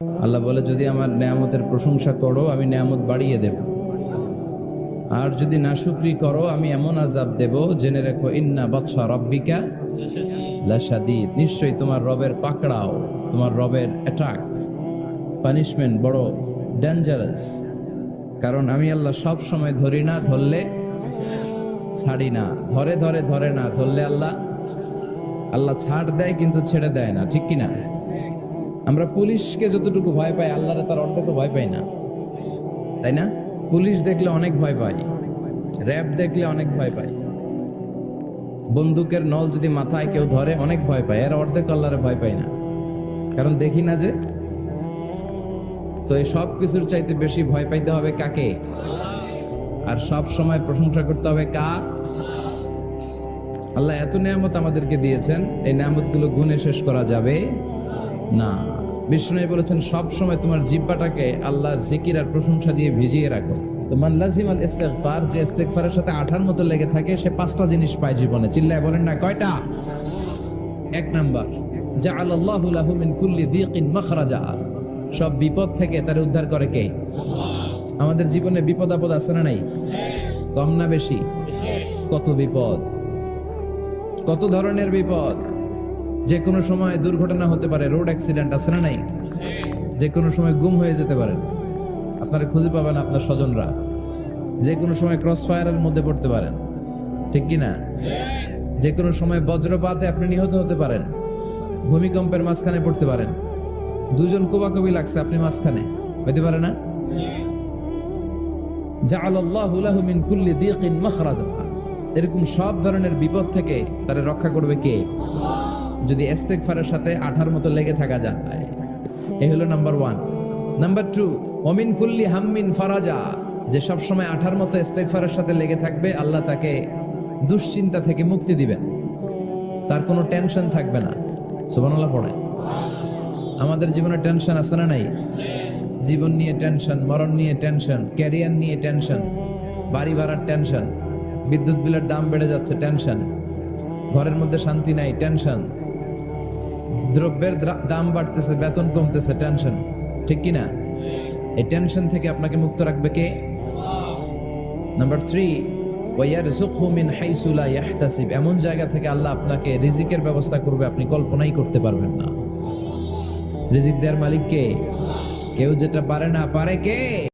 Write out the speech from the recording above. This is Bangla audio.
আল্লাহ বলে, যদি আমার নেয়ামতের প্রশংসা করো আমি নেয়ামত বাড়িয়ে দেব, আর যদি নাশুকরি করো আমি এমন আযাব দেব, জেনে রেখো ইন্না বাতশা রাব্বিকা লাশাদীদ, নিশ্চয়ই তোমার রবের পাকড়াও, তোমার রবের অ্যাটাক, পানিশমেন্ট বড় ডেঞ্জারাস। কারণ আমি আল্লাহ সব সময় ধরি না, ধরলে ছাড়ি না, ধরে ধরে ধরে না, ধরলে আল্লাহ ছাড় দেয় কিন্তু ছেড়ে দেয় না, ঠিক কিনা? আমরা পুলিশকে যতটুকু ভয় পাই আল্লাহরে তার অর্থ তো ভয় পাই না, তাই না? পুলিশ দেখলে অনেক ভয় পাই, র্যাব দেখলে অনেক ভয় পাই, বন্দুকের নল যদি মাথায় কেউ ধরে অনেক ভয় পায়, এর অর্ধেক আল্লাহরে ভয় পাই না, কারণ দেখি না যে। তো এই সব কিছুর চাইতে বেশি ভয় পাইতে হবে কাকে? আর সব সময় প্রশংসা করতে হবে কার? আল্লাহ এত নিয়ামত আমাদেরকে দিয়েছেন, এই নিয়ামতগুলো গুণে শেষ করা যাবে না। বিষ্ণু বলেছেন, সব সময় তোমার জিহ্বাটাকে আল্লাহর জিকির আর প্রশংসা দিয়ে ভিজিয়ে রাখো। তো মান লাজিমাল ইস্তিগফার, যে ইস্তিগফারের সাথে আঠার মতো লেগে থাকে, সে 5টা জিনিস পায় জীবনে। চিল্লায় বলেন না কয়টা? 1 নাম্বার, জাআলাল্লাহু লাহু মিন কুল্লি দীকিন মাখরাজা, সব বিপদ থেকে তার উদ্ধার করে কে? আমাদের জীবনে বিপদ আপদ আছে না নাই? কম না বেশি? কত বিপদ, কত ধরনের বিপদ। যে কোনো সময় দুর্ঘটনা হতে পারে, রোড অ্যাক্সিডেন্ট আছে না নাই? যে কোনো সময় গুম হয়ে যেতে পারেন, আপনারা খুঁজে পাবেন আপনার স্বজনরা। যে কোনো সময় ক্রস ফায়ারের মধ্যে পড়তে পারেন, ঠিক কি না? যে কোনো সময় বজ্রপাতে আপনি নিহত হতে পারেন, ভূমিকম্পের মাঝখানে পড়তে পারেন, দুজন কোবাকবি লাগছে, আপনি মাঝখানে, হইতে পারে না? জাআলাল্লাহু লাহু মিন কুল্লি দীকিন মাখরাজা, এরকম সব ধরনের বিপদ থেকে তারে রক্ষা করবে কে? যদি ইস্তিগফারের সাথে আঠার মতো লেগে থাকা যায়। এই হলো নাম্বার 1। নাম্বার 2, ওমিন কুল্লি হাম্মিন ফারাজা, যে সব সময় আঠার মতো ইস্তিগফারের সাথে লেগে থাকবে, আল্লাহ তাকে দুশ্চিন্তা থেকে মুক্তি দিবেন, তার কোনো টেনশন থাকবে না। সুবহানাল্লাহ পড়ে। আমাদের জীবনে টেনশন আছে না নাই? জীবন নিয়ে টেনশন, মরণ নিয়ে টেনশন, ক্যারিয়ার নিয়ে টেনশন, বাড়ি ভাড়ার টেনশন, বিদ্যুৎ বিলের দাম বেড়ে যাচ্ছে টেনশন, ঘরের মধ্যে শান্তি নাই টেনশন, দ্রব্যের দাম বাড়তেছে, বেতন কমতেছে টেনশন, ঠিক কি না? এই টেনশন থেকে আপনাকে মুক্ত রাখবে কে? নাম্বার 3, ওয়ায়ারযুকহু মিন হাইসু লা ইয়াহতাসিব, এমন জায়গা থেকে আল্লাহ আপনাকে রিজিকের ব্যবস্থা করবে আপনি কল্পনাই করতে পারবেন না। রিজিক দেওয়ার মালিক কে? কেউ যেটা পারে না, পারে কে?